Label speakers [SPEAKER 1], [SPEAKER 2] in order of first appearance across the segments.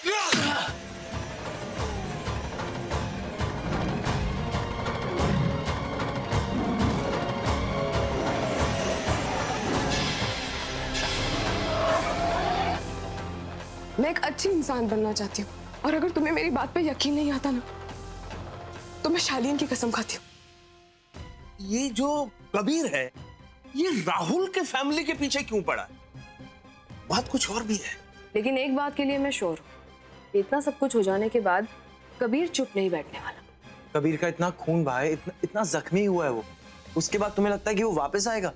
[SPEAKER 1] मैं एक अच्छी इंसान बनना चाहती हूँ, और अगर तुम्हें मेरी बात पे यकीन नहीं आता ना, तो मैं शालीन की कसम खाती हूँ।
[SPEAKER 2] ये जो कबीर है, ये राहुल के फैमिली के पीछे क्यों पड़ा है? बात कुछ और भी है।
[SPEAKER 3] लेकिन एक बात के लिए मैं श्योर हूँ, इतना सब कुछ हो जाने के बाद कबीर चुप नहीं बैठने वाला।
[SPEAKER 4] कबीर का इतना खून बहा है, इतना जख्मी हुआ है वो, उसके बाद तुम्हें लगता है कि वो वापस आएगा?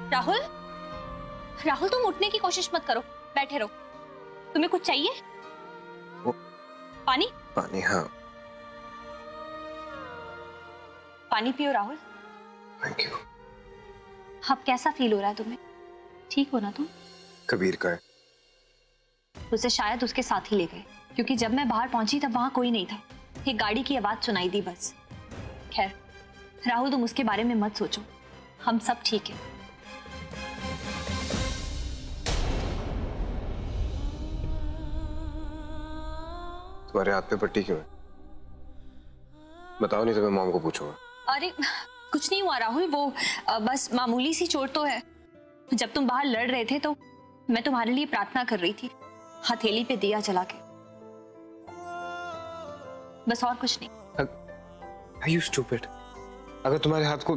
[SPEAKER 5] राहुल, राहुल तुम उठने की कोशिश मत करो, बैठे रहो। तुम्हें कुछ चाहिए? पानी?
[SPEAKER 4] पानी, हाँ।
[SPEAKER 5] पानी पियो राहुल।
[SPEAKER 4] Thank you.
[SPEAKER 5] अब कैसा फील हो रहा है तुम्हें? ठीक हो ना तुम?
[SPEAKER 4] कबीर का है।
[SPEAKER 5] उसे शायद उसके साथ ही ले गए, क्योंकि जब मैं बाहर पहुंची तब वहां कोई नहीं था। एक गाड़ी की आवाज सुनाई दी बस। खैर राहुल, तुम उसके बारे में मत सोचो, हम सब ठीक है।
[SPEAKER 6] तुम्हारे हाथ पे पट्टी क्यों है? बताओ, नहीं तो मैं मॉम को पूछूंगा।
[SPEAKER 5] अरे कुछ नहीं हुआ राहुल, वो बस मामूली सी चोट तो है। जब तुम बाहर लड़ रहे थे तो मैं तुम्हारे लिए प्रार्थना कर रही थी, हथेली पे दिया जला के, बस और कुछ नहीं।
[SPEAKER 6] Are you stupid? अगर तुम्हारे हाथ को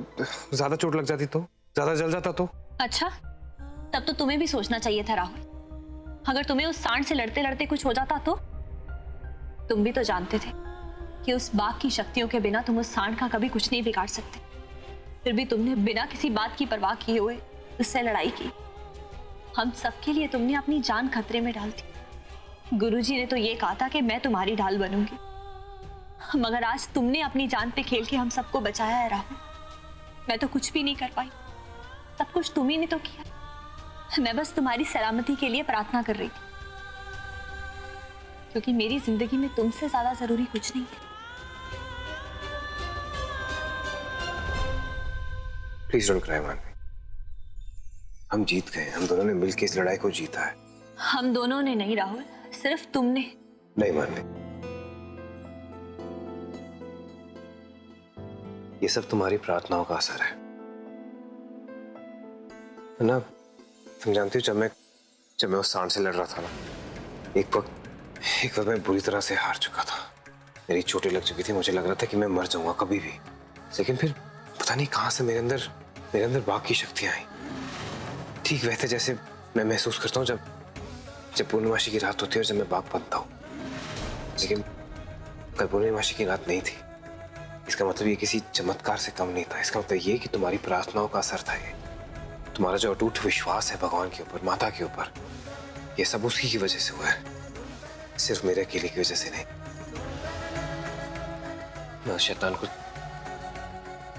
[SPEAKER 6] ज्यादा चोट लग जाती तो, ज्यादा जल जाता तो?
[SPEAKER 5] अच्छा, तब तो तुम्हें भी सोचना चाहिए था राहुल। अगर तुम्हें उस सांड से लड़ते लड़ते कुछ हो जाता तो? तुम भी तो जानते थे कि उस बाघ की शक्तियों के बिना तुम उस सांड का कभी कुछ नहीं बिगाड़ सकते। फिर भी तुमने बिना किसी बात की परवाह किए हुए उससे लड़ाई की। हम सबके लिए तुमने अपनी जान खतरे में डाल दी। गुरुजी ने तो ये कहा था कि मैं तुम्हारी ढाल बनूंगी, मगर आज तुमने अपनी जान पे खेल के हम सबको बचाया है राहुल। मैं तो कुछ भी नहीं कर पाई, सब कुछ तुम ही ने तो किया। मैं बस तुम्हारी सलामती के लिए प्रार्थना कर रही थी, क्योंकि मेरी जिंदगी में तुमसे ज्यादा जरूरी कुछ नहीं है।
[SPEAKER 6] प्लीज डोंट क्राई मानवी। हम जीत गए, हम दोनों ने मिलकर इस लड़ाई को जीता है।
[SPEAKER 5] हम दोनों ने नहीं राहुल, सिर्फ तुमने।
[SPEAKER 6] नहीं मानवी, ये सब तुम्हारी प्रार्थनाओं का असर है ना। तुम जानती हो, जब मैं उस सांड से लड़ रहा था ना, एक वक्त मैं बुरी तरह से हार चुका था। मेरी चोटें लग चुकी थी, मुझे लग रहा था कि मैं मर जाऊंगा कभी भी। लेकिन फिर पता नहीं कहां से मेरे अंदर बाघ की शक्तियां आई, ठीक वैसे जैसे मैं महसूस करता हूँ जब पूर्णिमासी की रात होती है और जब मैं बाघ बनता हूँ। लेकिन कल पूर्णिमासी की रात नहीं थी। इसका मतलब ये किसी चमत्कार से कम नहीं था। इसका मतलब ये कि तुम्हारी प्रार्थनाओं का असर था। ये तुम्हारा जो अटूट विश्वास है भगवान के ऊपर, माता के ऊपर, ये सब उसकी की वजह से हुआ है, सिर्फ मेरे अकेले की वजह से नहीं। मैं उस शैतान को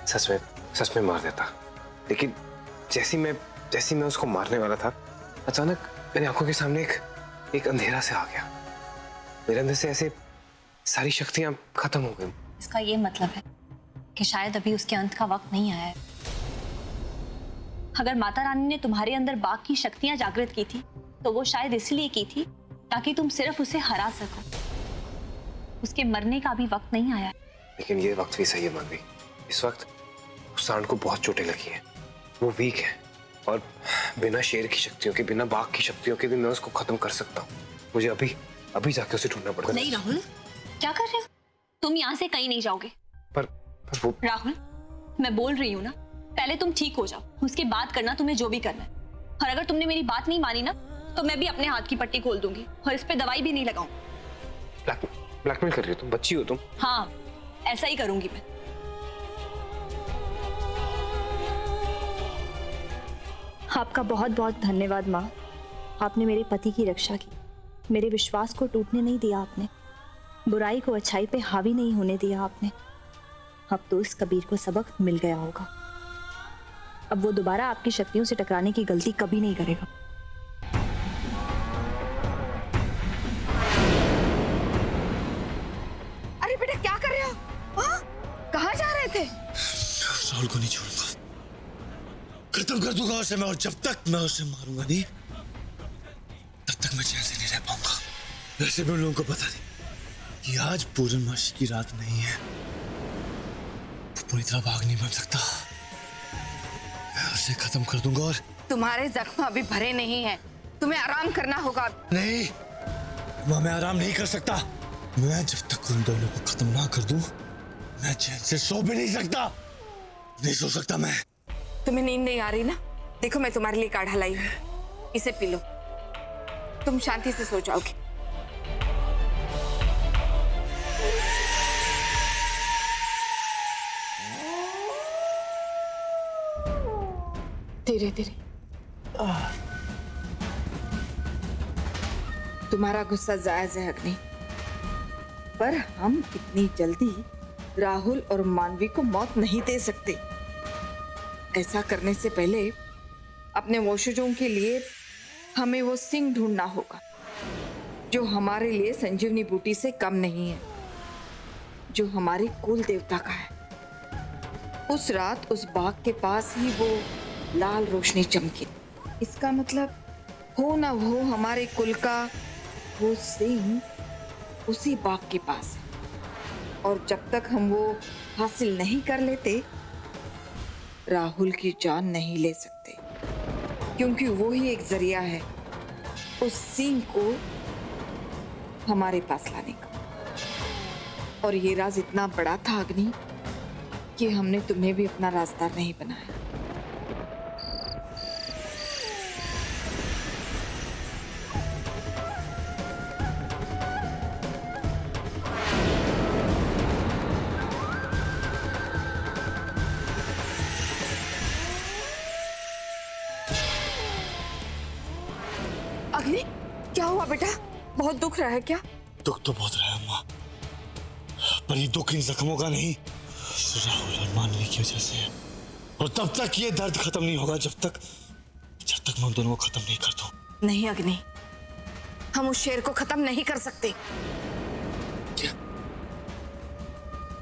[SPEAKER 6] सच में मार देता, लेकिन जैसे मैं उसको मारने वाला था, अचानक मेरी आंखों के सामने एक अंधेरा से आ गया। मेरे अंदर से ऐसे सारी शक्तियां खत्म हो गई।
[SPEAKER 5] इसका ये मतलब है कि शायद अभी उसके अंत का वक्त नहीं आया है। अगर माता रानी ने तुम्हारे अंदर बाघ की शक्तियां जागृत की थी, तो वो शायद इसलिए की थी ताकि तुम सिर्फ उसे हरा सको। उसके मरने का अभी वक्त नहीं आया।
[SPEAKER 6] लेकिन ये वक्त भी सही है मानवी। इस वक्त उस सांड को बहुत चोटें लगी हैं, वो वीक है, और बिना शेर की शक्तियों के, बिना बाघ की शक्तियों के भी मैं उसको खत्म कर सकता हूँ। मुझे अभी जाके उसे ढूंढना पड़ेगा।
[SPEAKER 5] नहीं राहुल, क्या कर रहे हो तुम? यहाँ से कहीं नहीं जाओगे।
[SPEAKER 6] पर वो
[SPEAKER 5] राहुल, मैं बोल रही हूँ ना, पहले तुम ठीक हो जाओ, उसके बाद करना तुम्हें जो भी करना है। और अगर तुमने मेरी बात नहीं मानी ना, तो मैं भी अपने हाथ की पट्टी खोल दूंगी और इस पे दवाई भी नहीं लगाऊंगी।
[SPEAKER 6] ब्लैकमेल कर रही हो तुम? बच्ची हो तुम।
[SPEAKER 5] हाँ, ऐसा ही करूंगी मैं। आपका बहुत बहुत धन्यवाद माँ। आपने मेरे पति की रक्षा की, मेरे विश्वास को टूटने नहीं दिया आपने, बुराई को अच्छाई पे हावी नहीं होने दिया आपने। अब तो इस कबीर को सबक मिल गया होगा। अब वो दोबारा आपकी शक्तियों से टकराने की गलती कभी नहीं करेगा।
[SPEAKER 1] अरे बेटा क्या कर रहे हो? हाँ? कहाँ जा रहे थे?
[SPEAKER 7] राहुल को नहीं छोड़ूंगा, खत्म कर दूंगा उसे मैं, और जब तक मैं उसे मारूंगा नहीं तब तक मैं चैन से नहीं रह पाऊंगा। वैसे भी उन लोगों को पता नहीं कि आज पूर्णमासी की रात नहीं है, वो पूरी तरह भाग नहीं बन सकता। मैं उसे खत्म कर दूंगा। और
[SPEAKER 1] तुम्हारे जख्म अभी भरे नहीं हैं, तुम्हें आराम करना होगा।
[SPEAKER 7] नहीं माँ, मैं आराम नहीं कर सकता। मैं जब तक उन दोनों को खत्म ना कर दूं मैं चैन से सो भी नहीं सकता। नहीं सो सकता मैं।
[SPEAKER 1] तुम्हें नींद नहीं आ रही ना? देखो मैं तुम्हारे लिए काढ़ा लाई हूँ, इसे पी लो, तुम शांति से सो जाओगे। धीरे धीरे।
[SPEAKER 8] तुम्हारा गुस्सा जायज है अग्नि, पर हम इतनी जल्दी राहुल और मानवी को मौत नहीं दे सकते। ऐसा करने से पहले अपने वंशजों के लिए हमें वो सिंह ढूंढना होगा जो हमारे लिए संजीवनी बूटी से कम नहीं है, जो हमारे कुल देवता का है। उस रात उस बाग के पास ही वो लाल रोशनी चमकी। इसका मतलब हो ना हो हमारे कुल का वो सिंह उसी बाग के पास है, और जब तक हम वो हासिल नहीं कर लेते राहुल की जान नहीं ले सकते, क्योंकि वो ही एक जरिया है उस सिंह को हमारे पास लाने का। और ये राज इतना बड़ा था अग्नि कि हमने तुम्हें भी अपना राजदार नहीं बनाया।
[SPEAKER 1] अग्नि क्या हुआ बेटा? बहुत दुख रहा है क्या?
[SPEAKER 7] दुख तो बहुत रहा है अम्मा, पर ये दुख इन जख्मों का नहीं, राहुल और मानवी की वजह से है। और तब तक ये दर्द खत्म नहीं होगा जब तक मैं उन दोनों को खत्म नहीं कर दूं।
[SPEAKER 1] नहीं अग्नि, हम उस शेर को खत्म नहीं कर सकते।
[SPEAKER 7] क्या?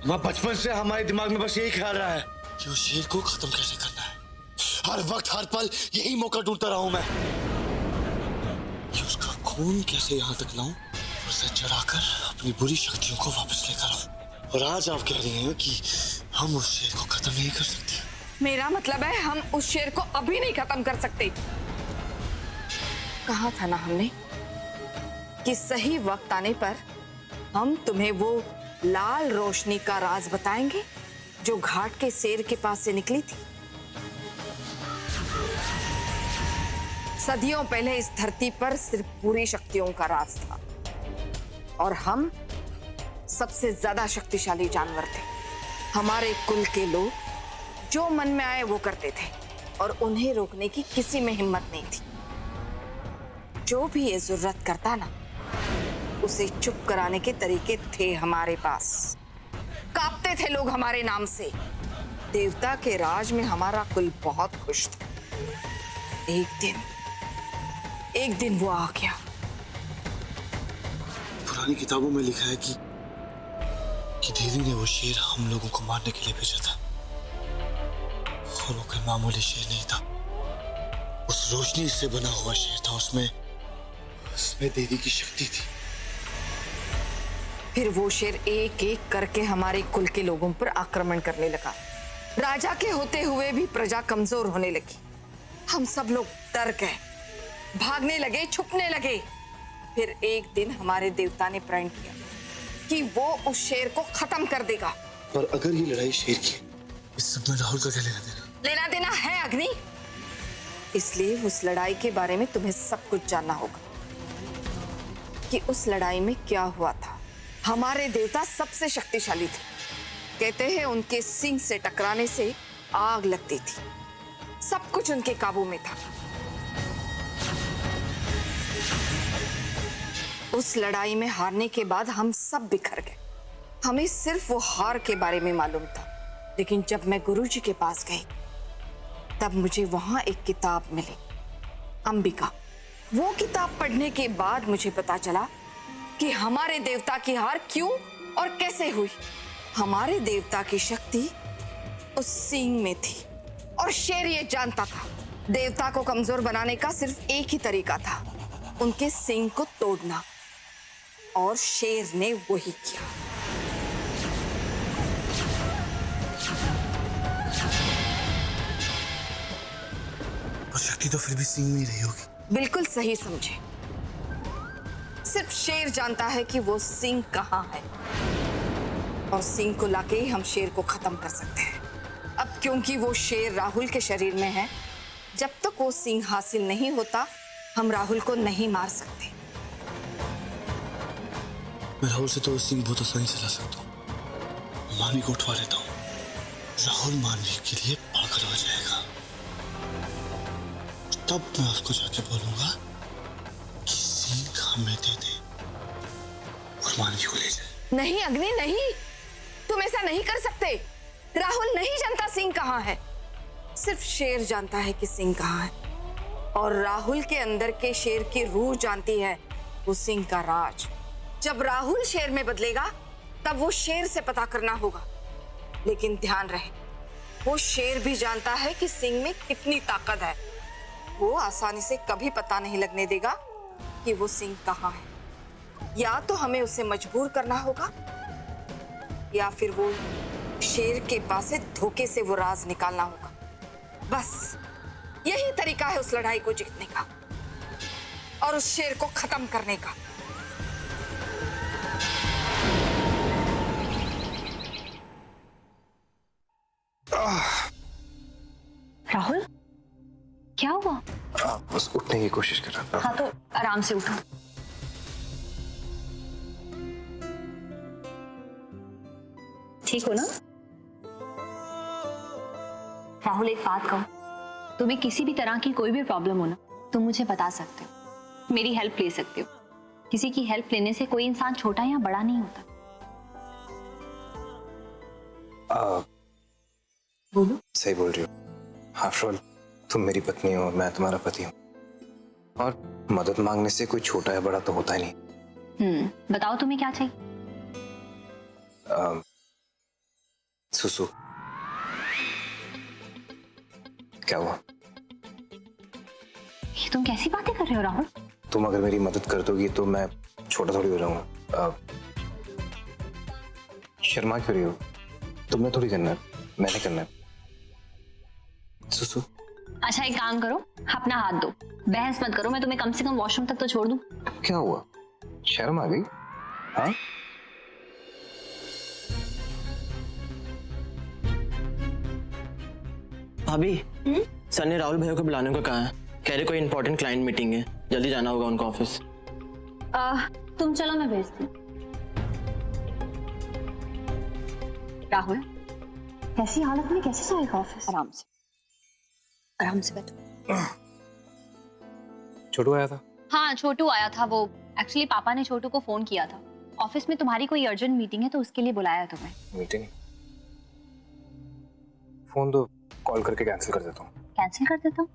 [SPEAKER 7] अम्मा, बचपन से हमारे दिमाग में बस यही ख्याल रहा है कि उस शेर को खत्म कैसे करना है। हर वक्त हर पल यही मौका ढूंढता रहा हूं मैं कि उसका खून कैसे यहाँ तक लाऊं, उसे चढ़ाकर अपनी बुरी शक्तियों को वापस लेकर आऊं। और आज आप कह रही हैं कि हम उस शेर को खत्म नहीं कर सकते।
[SPEAKER 1] मेरा मतलब है हम उस शेर को अभी नहीं खत्म कर सकते। कहा था ना हमने कि सही वक्त आने पर हम तुम्हें वो लाल रोशनी का राज बताएंगे जो घाट के शेर के पास से निकली थी। सदियों पहले इस धरती पर सिर्फ पूरी शक्तियों का राज था, और हम सबसे ज्यादा शक्तिशाली जानवर थे। हमारे कुल के लोग जो मन में आए वो करते थे, और उन्हें रोकने की किसी में हिम्मत नहीं थी। जो भी ये जरूरत करता ना, उसे चुप कराने के तरीके थे हमारे पास। कांपते थे लोग हमारे नाम से। देवता के राज में हमारा कुल बहुत खुश था। एक दिन वो आ गया।
[SPEAKER 7] पुरानी किताबों में लिखा है कि देवी ने वो शेर हम लोगों को मारने के लिए भेजा था, और वो कोई मामूली शेर नहीं था। उस रोशनी से बना हुआ शेर था, उसमें देवी की शक्ति थी।
[SPEAKER 1] फिर वो शेर एक एक करके हमारे कुल के लोगों पर आक्रमण करने लगा। राजा के होते हुए भी प्रजा कमजोर होने लगी। हम सब लोग डर गए, भागने लगे, छुपने लगे। फिर एक दिन हमारे देवता ने प्रण किया कि वो उस शेर को खत्म कर देगा।
[SPEAKER 7] पर अगर ये लड़ाई शेर की, इस सब में राहुल का क्या लेना देना?
[SPEAKER 1] लेना देना है अग्नि, इसलिए उस लड़ाई के बारे में तुम्हें सब कुछ जानना होगा कि उस लड़ाई में क्या हुआ था। हमारे देवता सबसे शक्तिशाली थे। कहते हैं उनके सिंह से टकराने से आग लगती थी। सब कुछ उनके काबू में था। उस लड़ाई में हारने के बाद हम सब बिखर गए। हमें सिर्फ वो हार के बारे में मालूम था। लेकिन जब मैं गुरुजी के पास गई तब मुझे वहां एक किताब मिली, अंबिका। वो किताब पढ़ने के बाद मुझे पता चला कि हमारे देवता की हार क्यों और कैसे हुई। हमारे देवता की शक्ति उस सींग में थी और शेर ये जानता था देवता को कमजोर बनाने का सिर्फ एक ही तरीका था, उनके सींग को तोड़ना, और शेर ने वही किया।
[SPEAKER 7] और शक्ति तो फिर भी सिंह में ही रही होगी।
[SPEAKER 1] बिल्कुल सही समझे। सिर्फ शेर जानता है कि वो सिंह कहाँ है, और सिंह को लाके ही हम शेर को खत्म कर सकते हैं। अब क्योंकि वो शेर राहुल के शरीर में है, जब तक वो सिंह हासिल नहीं होता हम राहुल को नहीं मार सकते।
[SPEAKER 7] मैं राहुल से तो वो सिंह बहुत आसानी से ला सकता हूँ। मानवी को उठवा लेता हूँ। राहुल मानवी के लिए पागल हो जाएगा। तब मैं उसको जाके बोलूंगा कि सिंह हमें दे दे और मानवी को ले जाए।
[SPEAKER 1] नहीं अग्नि, नहीं, तुम ऐसा नहीं कर सकते। राहुल नहीं जानता सिंह कहाँ है, सिर्फ शेर जानता है कि सिंह कहाँ है, और राहुल के अंदर के शेर की रूह जानती है वो सिंह का राज। जब राहुल शेर में बदलेगा तब वो शेर से पता करना होगा। लेकिन ध्यान रहे, वो शेर भी जानता है कि सिंह में कितनी ताकत है। वो आसानी से कभी पता नहीं लगने देगा कि वो सिंह कहाँ है। या तो हमें उसे मजबूर करना होगा, या फिर वो शेर के पास से धोखे से वो राज निकालना होगा। बस यही तरीका है उस लड़ाई को जीतने का और उस शेर को खत्म करने का।
[SPEAKER 5] राहुल, क्या हुआ?
[SPEAKER 6] बस उठने की कोशिश कर रहा था।
[SPEAKER 5] हाँ तो आराम से उठो। ठीक हो ना? राहुल, एक बात कहूं, तुम्हें किसी भी तरह की कोई भी प्रॉब्लम हो ना, तुम मुझे बता सकते हो, मेरी हेल्प ले सकते हो। किसी की हेल्प लेने से कोई इंसान छोटा या बड़ा नहीं होता। बोलो।
[SPEAKER 6] सही बोल रही हो। आफ्टर ऑल तुम मेरी पत्नी हो, मैं तुम्हारा पति हूँ, और मदद मांगने से कोई छोटा या बड़ा तो होता ही नहीं।
[SPEAKER 5] बताओ तुम्हें क्या चाहिए?
[SPEAKER 6] सुसु। क्या हुआ?
[SPEAKER 5] ये तुम कैसी बातें कर रहे हो राहुल?
[SPEAKER 6] तुम अगर मेरी मदद कर दोगी तो मैं छोटा थोड़ी हो जाऊंगा। शर्मा क्यों रही हो? तुमने थोड़ी करना है, मैंने करना है। सुसु।
[SPEAKER 5] अच्छा एक काम करो, अपना हाथ दो, बहस मत करो। मैं तुम्हें कम से कम वॉशरूम तक तो छोड़ दूं।
[SPEAKER 6] क्या हुआ? शर्म आ गई? हाँ?
[SPEAKER 4] भाभी, सर ने राहुल भैया को बुलाने को कहा है। कह रहे कोई इंपॉर्टेंट क्लाइंट मीटिंग है, जल्दी जाना होगा उनको ऑफिस।
[SPEAKER 5] तुम चलो, मैं भेजती हूँ। राहुल, कैसी हालत में कैसे जाएगा ऑफिस? आराम से, आराम से बैठो।
[SPEAKER 6] छोटू आया था?
[SPEAKER 5] हाँ, छोटू आया था। वो एक्चुअली पापा ने छोटू को फोन किया था, ऑफिस में तुम्हारी कोई अर्जेंट मीटिंग है तो उसके लिए बुलाया तुम्हें।
[SPEAKER 6] मीटिंग? फोन दो, कॉल करके कैंसिल कर देता हूँ।
[SPEAKER 5] कैंसिल कर देता हूँ?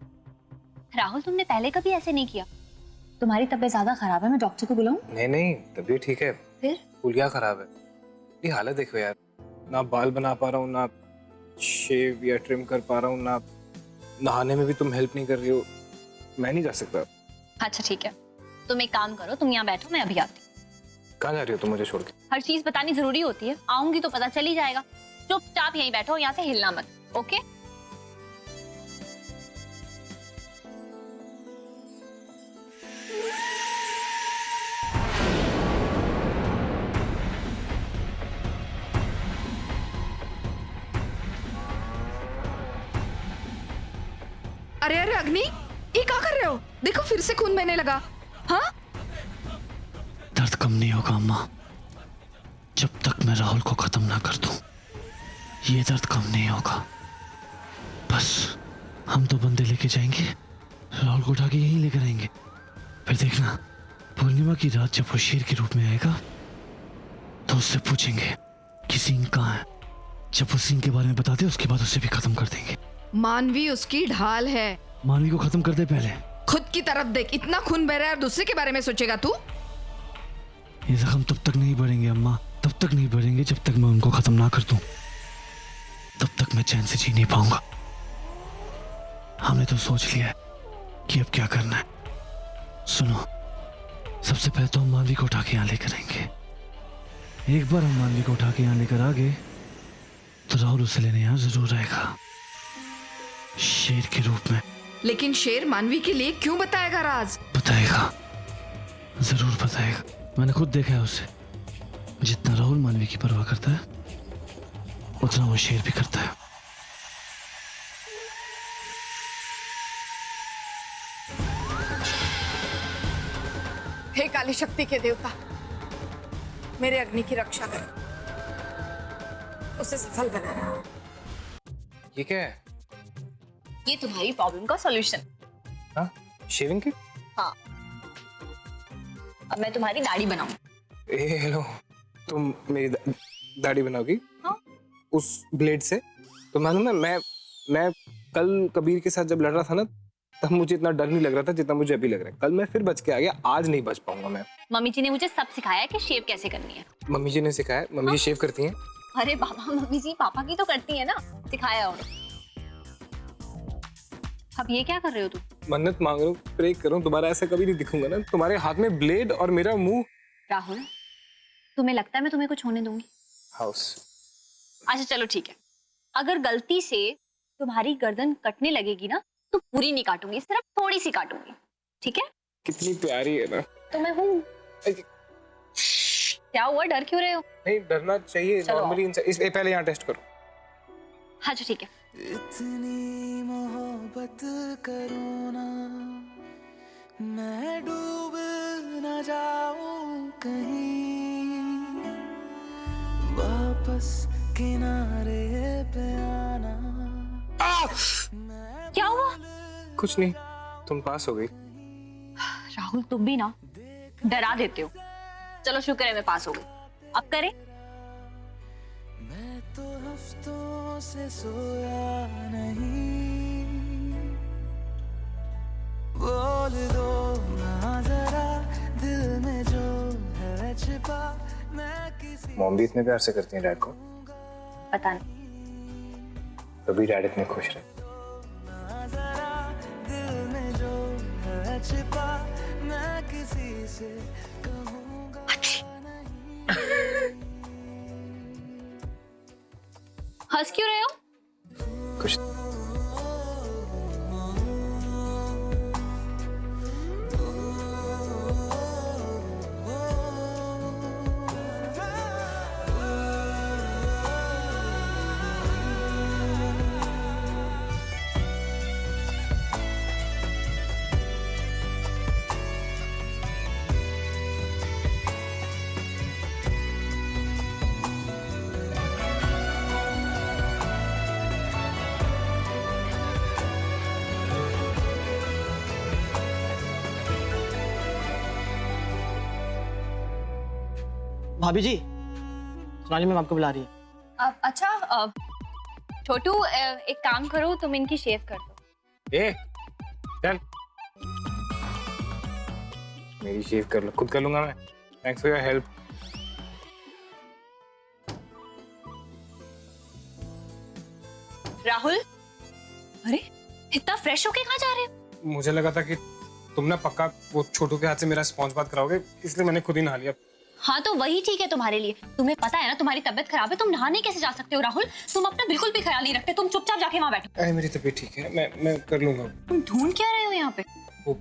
[SPEAKER 5] राहुल, तुमने पहले कभी ऐसे नहीं किया। तुम्हारी तबीयत ज्यादा खराब है, मैं डॉक्टर को बुलाऊं?
[SPEAKER 6] नहीं नहीं, तबीयत ठीक है।
[SPEAKER 5] फिर
[SPEAKER 6] फूल क्या खराब है? ये हालत देखो यार, ना बाल बना पा रहा हूँ, ना शेव या ट्रिम कर पा रहा हूँ, ना नहाने में भी तुम हेल्प नहीं कर रही हो। मैं नहीं जा सकता।
[SPEAKER 5] अच्छा ठीक है, तुम एक काम करो, तुम यहाँ बैठो, मैं अभी आती हूँ।
[SPEAKER 6] कहाँ जा रही हो तुम मुझे छोड़ के?
[SPEAKER 5] हर चीज बतानी जरूरी होती है, आऊंगी तो पता चल ही जाएगा। चुपचाप यहीं बैठो, यहाँ से हिलना मत। ओके?
[SPEAKER 8] अरे अरे अग्नि, ये क्या कर रहे हो? देखो फिर से खून बहने लगा। हाँ?
[SPEAKER 7] दर्द कम नहीं होगा अम्मा, जब तक मैं राहुल को खत्म ना कर दूं। ये दर्द कम नहीं होगा। बस हम तो बंदे लेके जाएंगे, राहुल को उठा के यहीं लेकर आएंगे। फिर देखना, पूर्णिमा की रात जब वो शेर के रूप में आएगा तो उससे पूछेंगे कि सिंह कहाँ है, जब वो सिंह के बारे में बताते उसके बाद उसे भी खत्म कर देंगे।
[SPEAKER 1] मानवी उसकी ढाल है।
[SPEAKER 7] मानवी को खत्म कर दे पहले।
[SPEAKER 1] खुद की तरफ देख, इतना खून बह रहा है और दूसरे के बारे में सोचेगा तू?
[SPEAKER 7] ये जख्म तब तक नहीं बढ़ेंगे अम्मा, तब तक नहीं बढ़ेंगे जब तक मैं उनको खत्म ना कर दूं। तब तक मैं चैन से जी नहीं पाऊंगा। हमने तो सोच लिया है कि अब क्या करना है। सुनो, सबसे पहले तो हम मानवी को उठा के यहाँ लेकर आएंगे। एक बार हम मानवी को उठा के यहाँ लेकर आ गए तो राहुल उसे लेने यहाँ जरूर आएगा, शेर के रूप में।
[SPEAKER 1] लेकिन शेर मानवी के लिए क्यों बताएगा राज?
[SPEAKER 7] बताएगा, जरूर बताएगा। मैंने खुद देखा है उसे। जितना राहुल मानवी की परवाह करता है उतना वो शेर भी करता है।
[SPEAKER 1] हे काली शक्ति के देवता, मेरे अग्नि की रक्षा कर, उसे सफल बनाना।
[SPEAKER 6] ये क्या है?
[SPEAKER 5] ये तुम्हारी प्रॉब्लम का सॉल्यूशन।
[SPEAKER 6] हाँ, शेविंग किट?
[SPEAKER 5] हाँ, अब मैं तुम्हारी दाढ़ी बनाऊं।
[SPEAKER 6] ए हेलो, तुम मेरी दाढ़ी बनाओगी?
[SPEAKER 5] हाँ।
[SPEAKER 6] उस ब्लेड से? तो मालूम है, मैं कल कबीर के साथ जब लड़ रहा था ना, तब मुझे इतना डर नहीं लग रहा था जितना मुझे अभी लग रहा है। कल मैं फिर बच के आ गया, आज नहीं बच पाऊंगा मैं।
[SPEAKER 5] मम्मी जी ने मुझे सब सिखाया है कि शेव कैसे करनी है।
[SPEAKER 6] मम्मी जी ने सिखाया? मम्मी जी शेव करती हैं?
[SPEAKER 5] अरे बाबा, मम्मी जी पापा की तो करती है ना, सिखाया उन्होंने। अब ये क्या कर रहे हो तुम?
[SPEAKER 6] मन्नत मांग रहा हूँ, प्रे कर रहा हूँ, दोबारा ऐसा कभी नहीं दिखूंगा ना। तुम्हारे हाथ में ब्लेड और मेरा मुंह।
[SPEAKER 5] राहुल, तुम्हें लगता है मैं तुम्हें कुछ होने दूंगी?
[SPEAKER 6] हाउस।
[SPEAKER 5] अच्छा चलो ठीक है, अगर गलती से तुम्हारी गर्दन कटने लगेगी ना तो पूरी नहीं काटूंगी, सिर्फ थोड़ी सी काटूंगी, ठीक है?
[SPEAKER 6] कितनी प्यारी है ना।
[SPEAKER 5] तो मैं हूँ। क्या हुआ, डर क्यों रहे हो?
[SPEAKER 6] नहीं, डरना चाहिए नॉर्मली। पहले यहाँ टेस्ट करो।
[SPEAKER 5] हाँ जी ठीक है।
[SPEAKER 9] इतनी मोहब्बत करो ना, मैं डूब न जाऊं कहीं, वापस किनारे पे आना।
[SPEAKER 5] क्या हुआ?
[SPEAKER 6] कुछ नहीं, तुम पास हो गई।
[SPEAKER 5] राहुल तुम भी ना डरा देते हो। चलो शुक्र है मैं पास हो गई। अब करें?
[SPEAKER 9] मैं तो हफ्तों से सोया नहीं, बोल दो ना जरा दिल में जो है छिपा। मैं किसी
[SPEAKER 6] मॉम भी इतने प्यार से करती हैं डैड को?
[SPEAKER 5] पता नहीं।
[SPEAKER 6] तभी डैड इतने खुश रहे।
[SPEAKER 9] ना जरा दिल में जो है छिपा, मैं किसी से कहूँगा नहीं।
[SPEAKER 5] हंस क्यों रहे हो?
[SPEAKER 6] कुछ
[SPEAKER 4] भाभी जी, सोनाली मैम आपको बुला रही है।
[SPEAKER 5] अच्छा छोटू, एक काम करो, तुम इनकी शेव कर दो।
[SPEAKER 6] ए, चल मेरी शेव कर लो, खुद कर लूंगा मैं। Thanks for your help.
[SPEAKER 5] Rahul, अरे इतना फ्रेश होके कहाँ जा रहे हो?
[SPEAKER 6] मुझे लगा था कि तुम ना पक्का वो छोटू के हाथ से मेरा स्पॉन्ज बात कराओगे, इसलिए मैंने खुद ही नहा लिया।
[SPEAKER 5] हाँ तो वही ठीक है तुम्हारे लिए। तुम्हें पता है ना तुम्हारी तबीयत खराब है, तुम नहाने कैसे जा सकते हो? राहुल तुम अपना बिल्कुल भी ख्याल नहीं रखते, तुम चुपचाप जाके वहाँ बैठो।
[SPEAKER 6] अरे मेरी तबीयत ठीक है, मैं कर लूंगा।
[SPEAKER 5] तुम ढूंढ क्या रहे हो यहाँ पे?
[SPEAKER 6] वो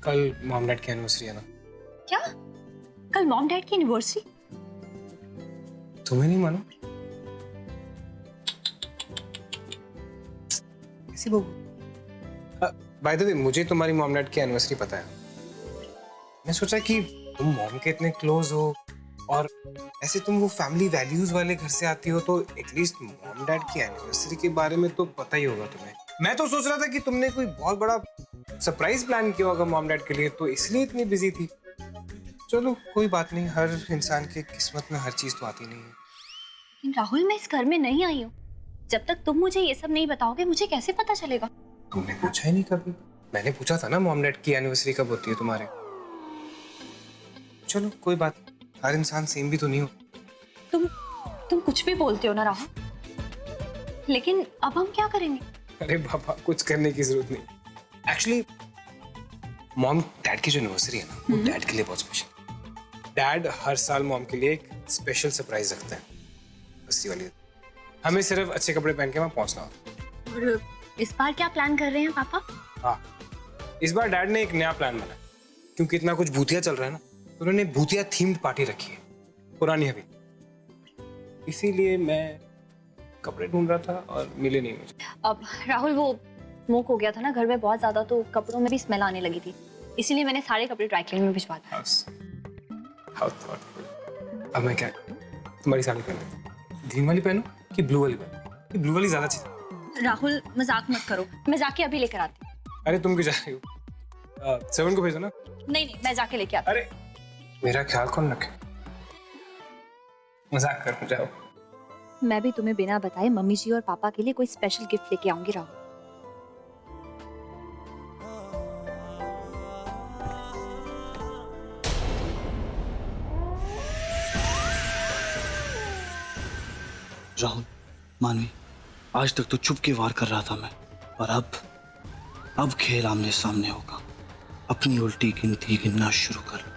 [SPEAKER 6] कल मॉम डैड की एनिवर्सरी है ना।
[SPEAKER 5] क्या? कल मॉम डैड की एनिवर्सरी?
[SPEAKER 6] तुम्हें नहीं मालूम? ऐसी बाय द वे, मुझे तुम्हारी मॉम डैड की एनिवर्सरी पता है। मैं सोचा कि तुम मॉम के इतने क्लोज हो और ऐसे तुम वो फैमिली वैल्यूज वाले घर से आती हो, तो एटलीस्ट मॉम डैड की एनिवर्सरी के बारे में तो पता ही होगा तुम्हें। मैं तो सोच रहा था कि तुमने कोई बहुत बड़ा सरप्राइज प्लान किया होगा मॉम डैड के लिए, तो इसलिए इतनी बिजी थी। चलो कोई बात नहीं, हर इंसान की किस्मत में हर चीज तो आती नहीं है।
[SPEAKER 5] लेकिन राहुल, मैं इस घर में नहीं आई हूँ। जब तक तुम मुझे ये सब नहीं बताओगे मुझे कैसे पता चलेगा?
[SPEAKER 6] तुमने पूछा ही नहीं कभी। मैंने पूछा था ना मॉम डैड की एनिवर्सरी कब होती है तुम्हारे। चलो कोई बात, हर इंसान सेम भी तो नहीं हो।
[SPEAKER 5] तुम कुछ भी बोलते हो ना राहुल, लेकिन अब हम क्या करेंगे?
[SPEAKER 6] अरे बाबा, कुछ करने की जरूरत नहीं। एक्चुअली मॉम डैड की जो एनिवर्सरी है ना, वो डैड के लिए बहुत स्पेशल। डैड हर साल मॉम के लिए एक स्पेशल सरप्राइज रखते हैं। बस ये वाली, हमें सिर्फ अच्छे कपड़े पहन के वहां पहुंचना होता।
[SPEAKER 5] और इस बार क्या प्लान कर रहे हैं पापा?
[SPEAKER 6] हाँ, इस बार डैड ने एक नया प्लान बनाया। क्योंकि इतना कुछ भूतिया चल रहा है ना, तो उन्होंने भूतिया थीम्ड पार्टी रखी है, पुरानी हवेली। इसीलिए मैं कपड़े ढूंढ रहा था और मिले नहीं मुझे।
[SPEAKER 5] अब राहुल, वो स्मोक हो गया था ना घर में बहुत ज्यादा, तो कपड़ों में भी स्मेल आने लगी थी, इसीलिए मैंने सारे कपड़े ड्राई क्लीन में भिजवा दिए।
[SPEAKER 6] How thoughtful। अब मैं क्या तुम्हारी साड़ी पहनूं? ग्रीन वाली पहनूं कि ब्लू वाली पहनूं? कि ब्लू वाली ज्यादा अच्छी है।
[SPEAKER 5] राहुल, मजाक मत करो, मैं जाके अभी लेकर आती हूँ।
[SPEAKER 6] अरे तुम क्यों जा रही हो? सेवन को भेजो ना।
[SPEAKER 5] नहीं, मैं जाके लेके आती
[SPEAKER 6] अरे मेरा ख्याल कौन रखे? मजाक कर जाओ।
[SPEAKER 5] हूँ। मैं भी तुम्हें बिना बताए मम्मी जी और पापा के लिए कोई स्पेशल गिफ्ट लेके आऊंगी राहुल।
[SPEAKER 7] राहुल, मानवी, आज तक तो चुप के वार कर रहा था मैं, और अब खेल आमने सामने होगा। अपनी उल्टी गिनती गिनना शुरू कर।